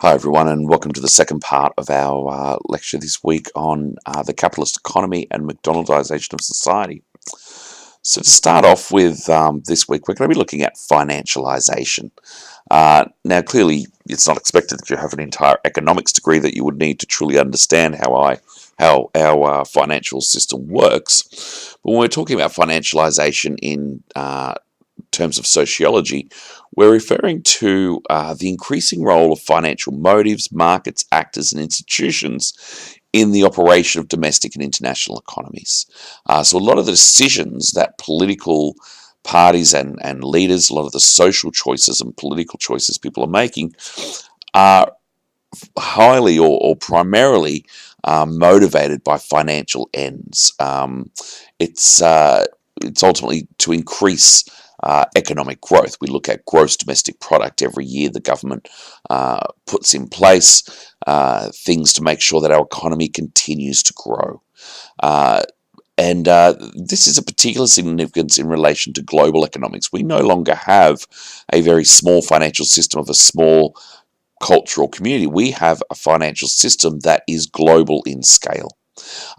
Hi everyone, and welcome to the second part of our lecture this week on the capitalist economy and McDonaldization of society. So to start off with this week, we're going to be looking at financialization. Now, clearly, it's not expected that you have an entire economics degree that you would need to truly understand how our financial system works. But when we're talking about financialization in terms of sociology, we're referring to the increasing role of financial motives, markets, actors, and institutions in the operation of domestic and international economies. So a lot of the decisions that political parties and leaders, a lot of the social choices and political choices people are making are highly or primarily motivated by financial ends. It's ultimately to increase economic growth. We look at gross domestic product every year. The government puts in place things to make sure that our economy continues to grow. And this is a particular significance in relation to global economics. We no longer have a very small financial system of a small cultural community. We have a financial system that is global in scale.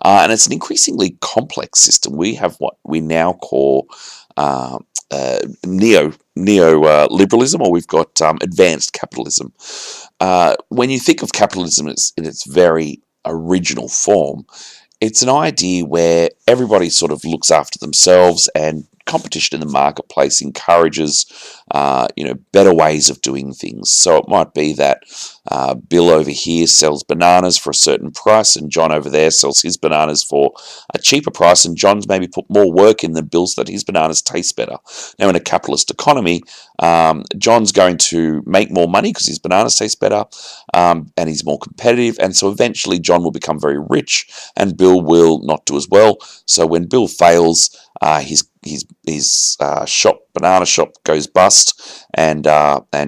And it's an increasingly complex system. We have what we now call neoliberalism, or we've got advanced capitalism. When you think of capitalism in its very original form, it's an idea where everybody sort of looks after themselves, and competition in the marketplace encourages, better ways of doing things. So it might be that Bill over here sells bananas for a certain price, and John over there sells his bananas for a cheaper price, and John's maybe put more work in than Bill's so that his bananas taste better. Now, in a capitalist economy, John's going to make more money because his bananas taste better, and he's more competitive, and so eventually John will become very rich, and Bill will not do as well. So when Bill fails, his banana shop goes bust, and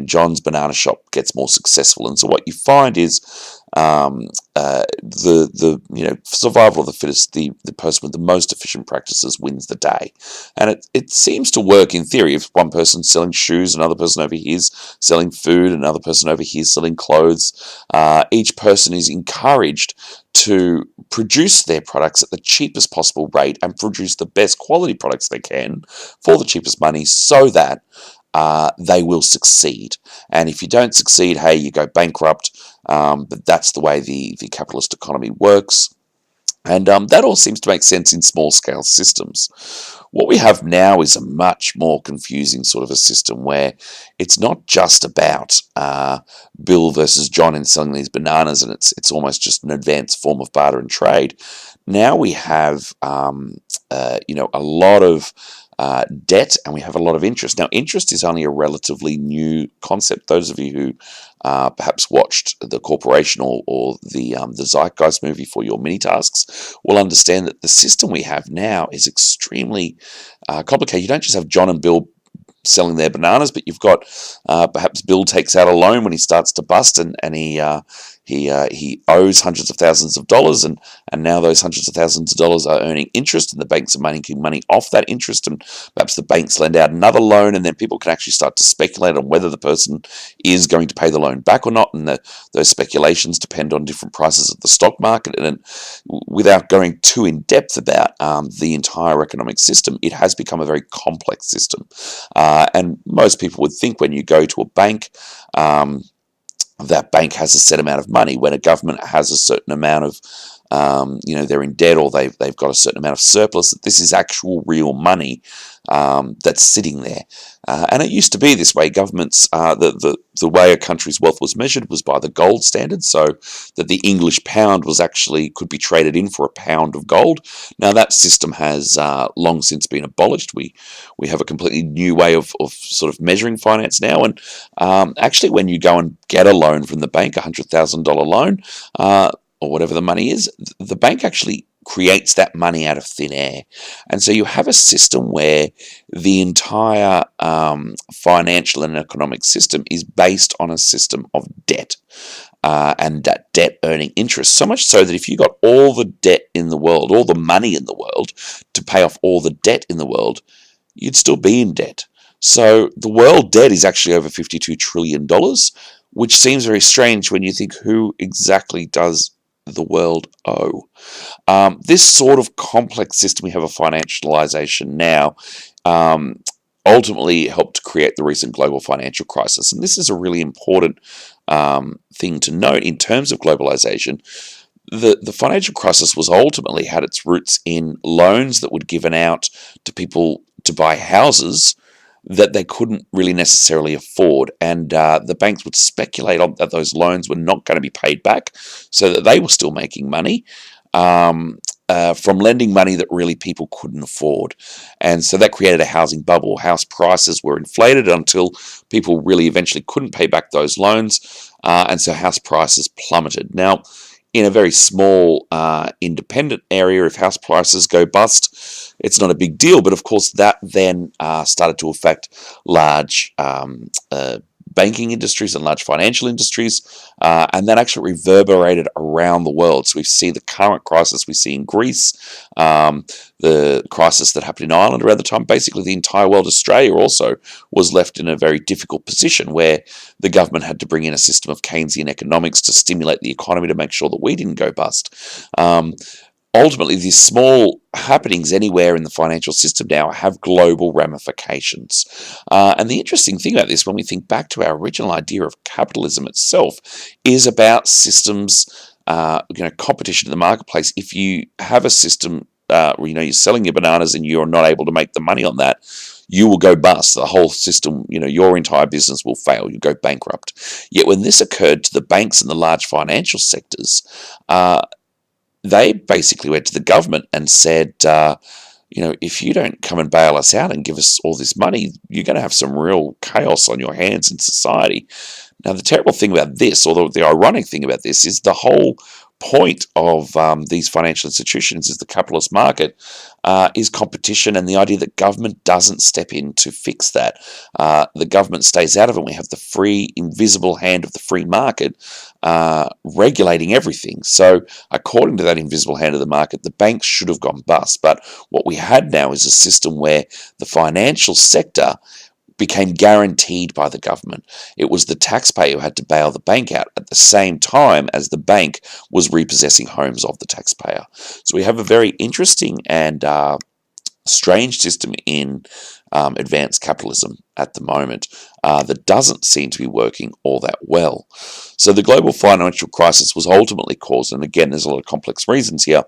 John's banana shop gets more successful. And so what you find is the survival of the fittest, the person with the most efficient practices wins the day. And it seems to work in theory. If one person's selling shoes, another person over here is selling food, another person over here is selling clothes, each person is encouraged to produce their products at the cheapest possible rate and produce the best quality products they can for the cheapest money, so that they will succeed. And if you don't succeed, hey, you go bankrupt. But that's the way the capitalist economy works. And that all seems to make sense in small-scale systems. What we have now is a much more confusing sort of a system where it's not just about Bill versus John in selling these bananas, and it's almost just an advanced form of barter and trade. Now we have a lot of debt, and we have a lot of interest. Now, interest is only a relatively new concept. Those of you who perhaps watched The Corporation or the Zeitgeist movie for your mini tasks will understand that the system we have now is extremely complicated. You don't just have John and Bill selling their bananas, but you've got perhaps Bill takes out a loan when he starts to bust, and he owes hundreds of thousands of dollars, and now those hundreds of thousands of dollars are earning interest, and the banks are making money off that interest, and perhaps the banks lend out another loan, and then people can actually start to speculate on whether the person is going to pay the loan back or not, and those speculations depend on different prices of the stock market. And without going too in depth about the entire economic system, it has become a very complex system. And most people would think when you go to a bank, that bank has a set amount of money. When a government has a certain amount of, they're in debt, or they've got a certain amount of surplus, that this is actual real money that's sitting there. And it used to be this way. Governments, the way a country's wealth was measured was by the gold standard, so that the English pound could be traded in for a pound of gold. Now that system has long since been abolished. We have a completely new way of sort of measuring finance now. And actually, when you go and get a loan from the bank, $100,000 loan, or whatever the money is, the bank actually creates that money out of thin air. And so you have a system where the entire financial and economic system is based on a system of debt, and that debt earning interest. So much so that if you got all the debt in the world, all the money in the world to pay off all the debt in the world, you'd still be in debt. So the world debt is actually over $52 trillion. which seems very strange when you think, who exactly does the world owe? This sort of complex system, we have a financialization now, um, ultimately helped to create the recent global financial crisis. And this is a really important thing to note in terms of globalization. The financial crisis was ultimately had its roots in loans that were given out to people to buy houses that they couldn't really necessarily afford, and the banks would speculate on that those loans were not going to be paid back, so that they were still making money from lending money that really people couldn't afford, and so that created a housing bubble. House prices were inflated until people really eventually couldn't pay back those loans, and so house prices plummeted. Now, in a very small independent area, if house prices go bust, it's not a big deal. But of course, that then started to affect large banking industries and large financial industries, and that actually reverberated around the world. So we see the current crisis we see in Greece, the crisis that happened in Ireland around the time. Basically, the entire world, Australia also, was left in a very difficult position where the government had to bring in a system of Keynesian economics to stimulate the economy to make sure that we didn't go bust. Ultimately, these small happenings anywhere in the financial system now have global ramifications. And the interesting thing about this, when we think back to our original idea of capitalism itself, is about systems, competition in the marketplace. If you have a system where you're selling your bananas and you're not able to make the money on that, you will go bust. The whole system, your entire business will fail. You go bankrupt. Yet when this occurred to the banks and the large financial sectors, they basically went to the government and said, if you don't come and bail us out and give us all this money, you're going to have some real chaos on your hands in society. Now, the terrible thing about this, or the ironic thing about this, is the whole point of these financial institutions is the capitalist market is competition, and the idea that government doesn't step in to fix that. The government stays out of it, and we have the free, invisible hand of the free market regulating everything. So according to that invisible hand of the market, the banks should have gone bust. But what we had now is a system where the financial sector became guaranteed by the government. It was the taxpayer who had to bail the bank out at the same time as the bank was repossessing homes of the taxpayer. So we have a very interesting and strange system in advanced capitalism at the moment that doesn't seem to be working all that well. So the global financial crisis was ultimately caused, and again, there's a lot of complex reasons here,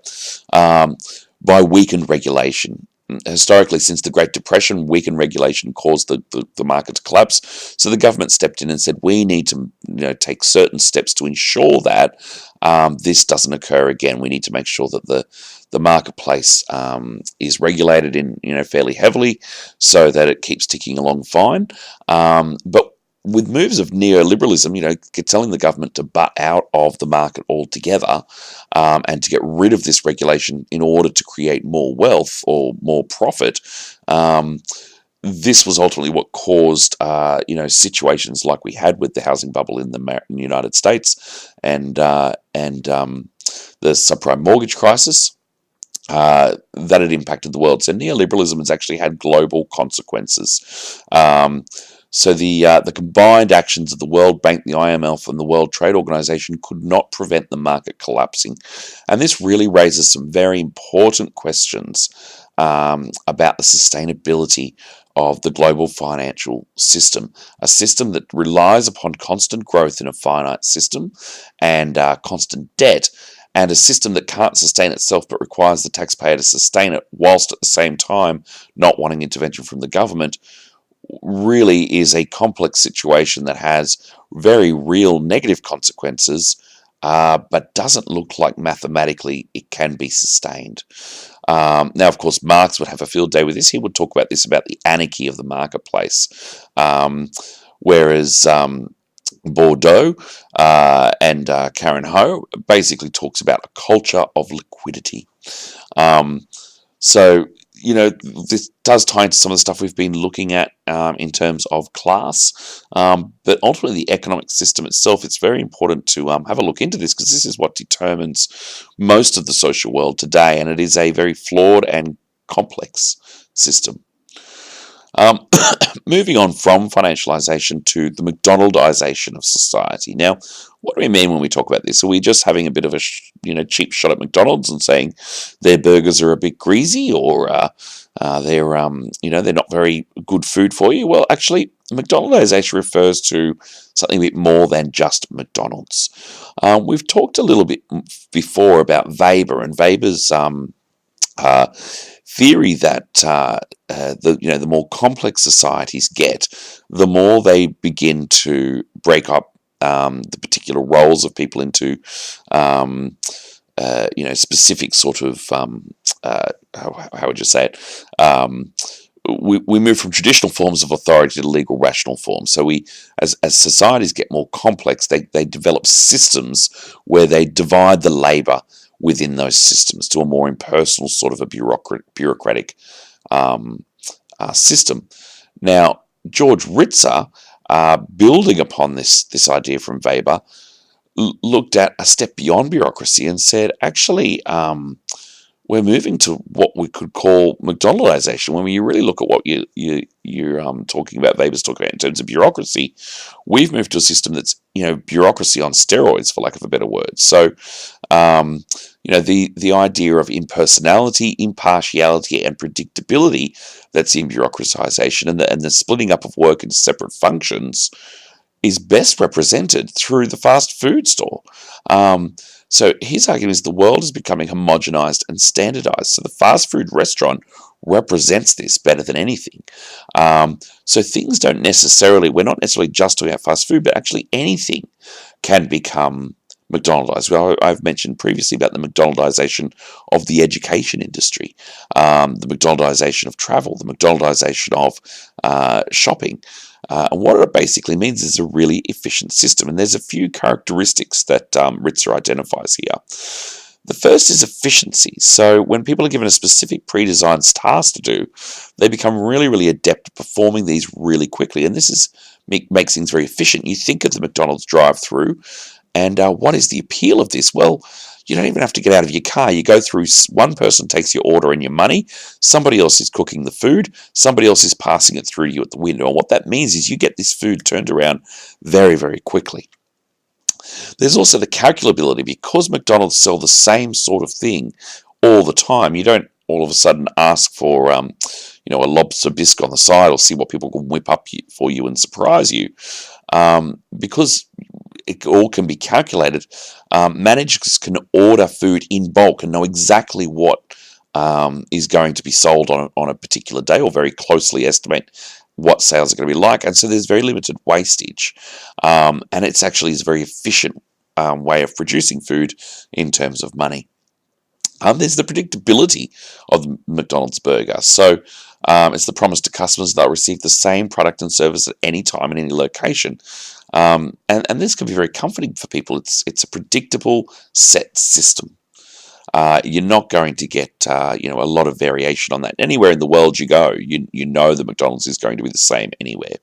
by weakened regulation. Historically, since the Great Depression, weakened regulation caused the market to collapse. So the government stepped in and said, we need to take certain steps to ensure that this doesn't occur again. We need to make sure that the marketplace is regulated in fairly heavily so that it keeps ticking along fine. But with moves of neoliberalism, telling the government to butt out of the market altogether and to get rid of this regulation in order to create more wealth or more profit, this was ultimately what caused situations like we had with the housing bubble in the United States and the subprime mortgage crisis. That had impacted the world. So neoliberalism has actually had global consequences. So the combined actions of the World Bank, the IMF, and the World Trade Organization could not prevent the market collapsing. And this really raises some very important questions about the sustainability of the global financial system, a system that relies upon constant growth in a finite system and constant debt, and a system that can't sustain itself but requires the taxpayer to sustain it whilst at the same time not wanting intervention from the government, really is a complex situation that has very real negative consequences, but doesn't look like mathematically it can be sustained. Now, of course, Marx would have a field day with this. He would talk about this, about the anarchy of the marketplace, whereas Bordeaux and Karen Ho basically talks about a culture of liquidity. So, this does tie into some of the stuff we've been looking at in terms of class, but ultimately the economic system itself, it's very important to have a look into this, because this is what determines most of the social world today, and it is a very flawed and complex system. Um, Moving on from financialization to the McDonaldization of society. Now, what do we mean when we talk about this? Are we just having a bit of a cheap shot at McDonald's and saying their burgers are a bit greasy, or they're not very good food for you? Well, actually, McDonaldization refers to something a bit more than just McDonald's. We've talked a little bit before about Weber and Weber's uh, theory that the more complex societies get, the more they begin to break up the particular roles of people into specific sort of how would you say it? We move from traditional forms of authority to legal rational forms. So as societies get more complex, they develop systems where they divide the labour within those systems to a more impersonal sort of a bureaucratic system. Now, George Ritzer, building upon this idea from Weber, looked at a step beyond bureaucracy and said, actually, we're moving to what we could call McDonaldization. When you really look at what you're talking about, Weber's talking about in terms of bureaucracy, we've moved to a system that's bureaucracy on steroids, for lack of a better word. So, the idea of impersonality, impartiality, and predictability that's in bureaucratization, and the splitting up of work into separate functions, is best represented through the fast food store. So his argument is the world is becoming homogenized and standardized. So the fast food restaurant represents this better than anything. So things we're not necessarily just talking about fast food, but actually anything can become McDonaldized. Well, I've mentioned previously about the McDonaldization of the education industry, the McDonaldization of travel, the McDonaldization of shopping. And what it basically means is a really efficient system. And there's a few characteristics that Ritzer identifies here. The first is efficiency. So when people are given a specific pre-designed task to do, they become really, really adept at performing these really quickly. And this makes things very efficient. You think of the McDonald's drive-through, and what is the appeal of this? Well, you don't even have to get out of your car. You go through, one person takes your order and your money, somebody else is cooking the food, somebody else is passing it through to you at the window. And what that means is you get this food turned around very, very quickly. There's also the calculability. Because McDonald's sell the same sort of thing all the time, you don't all of a sudden ask for a lobster bisque on the side, or see what people can whip up for you and surprise you. Because it all can be calculated, managers can order food in bulk and know exactly what is going to be sold on a particular day, or very closely estimate what sales are going to be like. And so there's very limited wastage. And it's actually a very efficient way of producing food in terms of money. There's the predictability of the McDonald's burger. So it's the promise to customers they'll receive the same product and service at any time in any location. And this can be very comforting for people. It's a predictable set system. You're not going to get a lot of variation on that. Anywhere in the world you go, you know that McDonald's is going to be the same anywhere.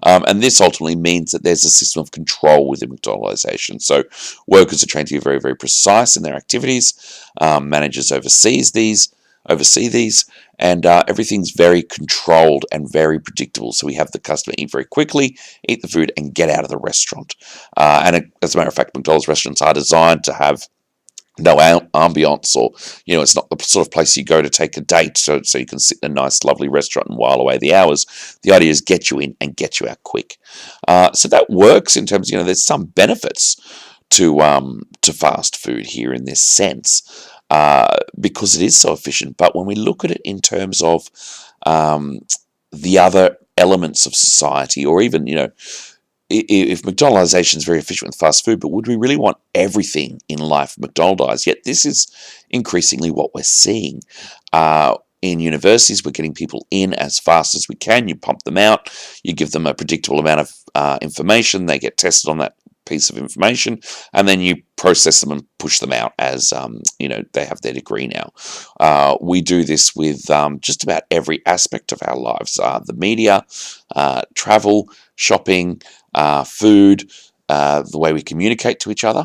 And this ultimately means that there's a system of control within McDonaldization. So workers are trained to be very, very precise in their activities. Managers oversee these, and everything's very controlled and very predictable. So we have the customer eat very quickly, eat the food, and get out of the restaurant. As a matter of fact, McDonald's restaurants are designed to have no ambiance, or it's not the sort of place you go to take a date, so you can sit in a nice lovely restaurant and while away the hours. The idea is get you in and get you out quick. So that works in terms there's some benefits to fast food here in this sense, because it is so efficient. But when we look at it in terms of the other elements of society, or even if McDonaldization is very efficient with fast food, but would we really want everything in life McDonaldized? Yet this is increasingly what we're seeing. In universities, we're getting people in as fast as we can. You pump them out. You give them a predictable amount of information. They get tested on that piece of information, and then you process them and push them out as they have their degree now. We do this with just about every aspect of our lives: the media, travel, shopping, food, the way we communicate to each other.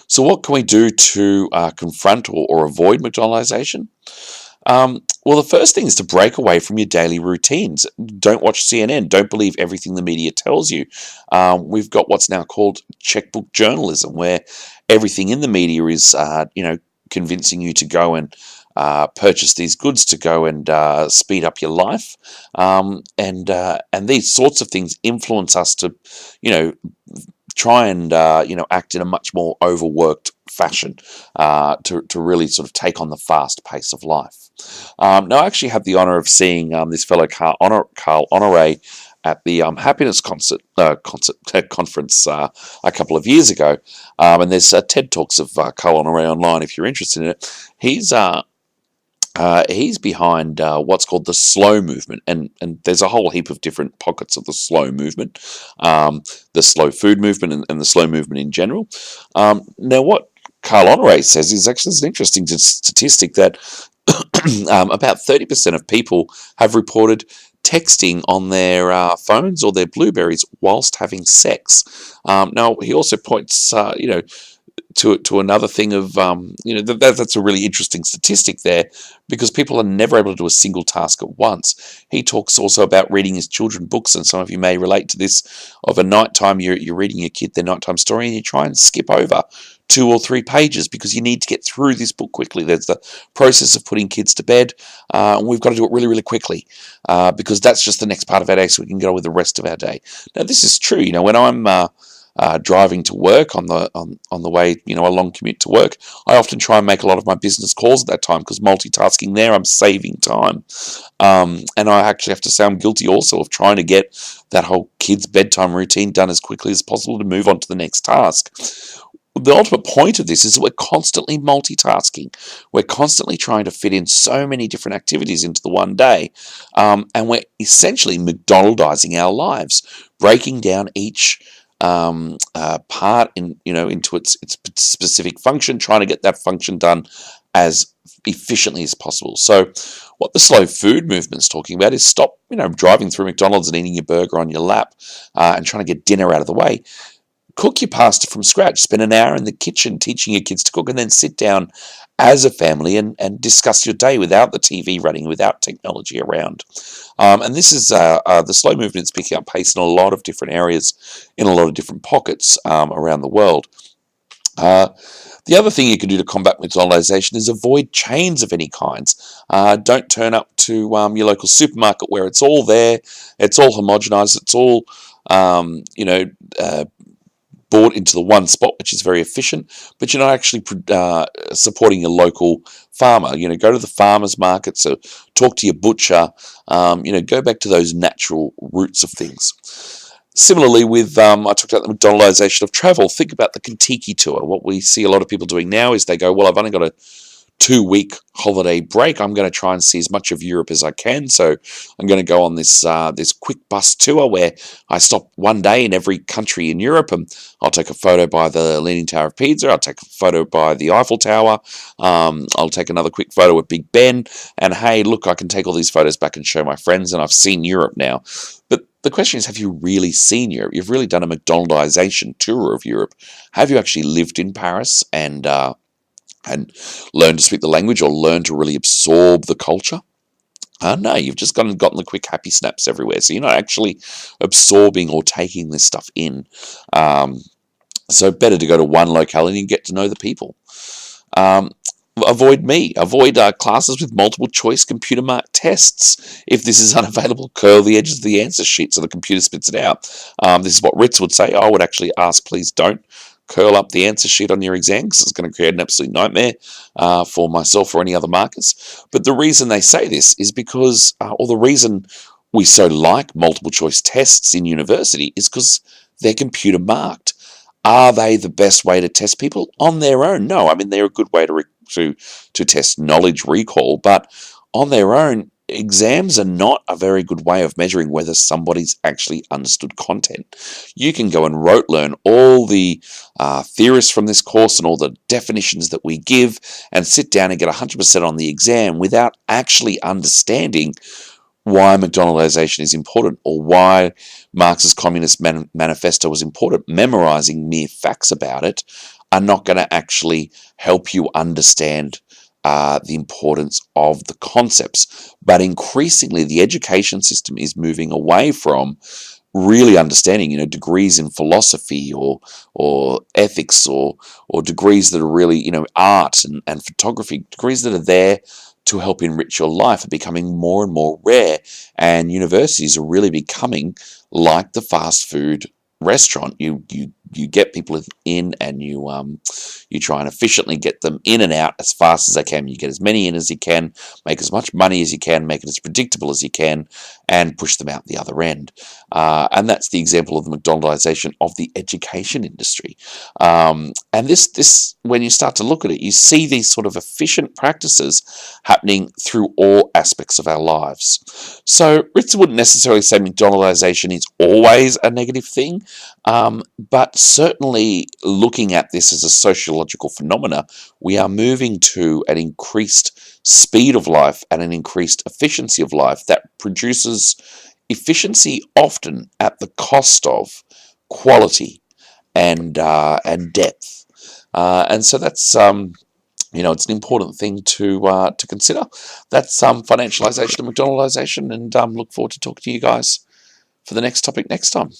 So what can we do to confront or avoid McDonaldization? Well, the first thing is to break away from your daily routines. Don't watch CNN. Don't believe everything the media tells you. We've got what's now called checkbook journalism, where everything in the media is, convincing you to go and purchase these goods, to go and speed up your life, and these sorts of things influence us to, you know, try and act in a much more overworked fashion, to really sort of take on the fast pace of life. Now, I actually had the honour of seeing this fellow Carl Honore at the Happiness conference a couple of years ago, and there's TED Talks of Carl Honore online if you're interested in it. He's behind what's called the slow movement, and there's a whole heap of different pockets of the slow movement, the slow food movement, and the slow movement in general. Now, what Carl Honore says is actually an interesting statistic that about 30% of people have reported texting on their phones or their Blueberries whilst having sex. Now, he also points, to another thing of, that's a really interesting statistic there, because people are never able to do a single task at once. He talks also about reading his children books, and some of you may relate to this, of a nighttime you're reading your kid their nighttime story and you try and skip over 2 or 3 pages because you need to get through this book quickly. There's the process of putting kids to bed, and we've got to do it really, really quickly, because that's just the next part of our day so we can get on with the rest of our day. Now, this is true. When I'm driving to work on the way, a long commute to work, I often try and make a lot of my business calls at that time, because multitasking there, I'm saving time. And I actually have to say I'm guilty also of trying to get that whole kids' bedtime routine done as quickly as possible to move on to the next task. The ultimate point of this is that we're constantly multitasking. We're constantly trying to fit in so many different activities into the one day, and we're essentially McDonaldizing our lives, breaking down each part into its specific function, trying to get that function done as efficiently as possible. So what the slow food movement's talking about is stop driving through McDonald's and eating your burger on your lap, and trying to get dinner out of the way. Cook your pasta from scratch. Spend an hour in the kitchen teaching your kids to cook, and then sit down as a family and discuss your day without the TV running, without technology around. And this is the slow movement is picking up pace in a lot of different areas, in a lot of different pockets around the world. The other thing you can do to combat McDonaldization is avoid chains of any kinds. Don't turn up to your local supermarket where it's all there, it's all homogenized, it's all bought into the one spot, which is very efficient, but you're not actually supporting your local farmer. Go to the farmers markets, so talk to your butcher, go back to those natural roots of things. Similarly with, I talked about the McDonaldization of travel. Think about the Kentucky tour. What we see a lot of people doing now is they go, well, I've only got a 2-week holiday break. I'm going to try and see as much of Europe as I can. So I'm going to go on this quick bus tour where I stop one day in every country in Europe, and I'll take a photo by the Leaning Tower of Pisa. I'll take a photo by the Eiffel Tower. I'll take another quick photo with Big Ben. And hey, look, I can take all these photos back and show my friends, and I've seen Europe now. But the question is, have you really seen Europe? You've really done a McDonaldization tour of Europe. Have you actually lived in Paris and learn to speak the language, or learn to really absorb the culture? No, you've just gotten the quick happy snaps everywhere. So you're not actually absorbing or taking this stuff in. So better to go to one locality and get to know the people. Avoid classes with multiple choice computer marked tests. If this is unavailable, curl the edges of the answer sheet so the computer spits it out. This is what Ritz would say. I would actually ask, please don't curl up the answer sheet on your exam, because it's going to create an absolute nightmare for myself or any other markers. But the reason they say this is because, or the reason we so like multiple choice tests in university is because they're computer marked. Are they the best way to test people? On their own, no. I mean, they're a good way to test knowledge recall, but on their own, exams are not a very good way of measuring whether somebody's actually understood content. You can go and rote learn all the theorists from this course and all the definitions that we give, and sit down and get 100% on the exam without actually understanding why McDonaldization is important, or why Marx's Communist Manifesto was important. Memorizing mere facts about it are not going to actually help you understand the importance of the concepts. But increasingly, the education system is moving away from really understanding, degrees in philosophy or ethics or degrees that are really, art and photography, degrees that are there to help enrich your life are becoming more and more rare, and universities are really becoming like the fast food restaurant. You get people in, and you try and efficiently get them in and out as fast as they can. You get as many in as you can, make as much money as you can, make it as predictable as you can, and push them out the other end. And that's the example of the McDonaldization of the education industry. And this, when you start to look at it, you see these sort of efficient practices happening through all aspects of our lives. So Ritz wouldn't necessarily say McDonaldization is always a negative thing, but certainly looking at this as a sociological phenomena, we are moving to an increased speed of life and an increased efficiency of life that produces efficiency often at the cost of quality and depth. And so that's it's an important thing to consider. That's financialization and McDonaldization, and look forward to talking to you guys for the next topic next time.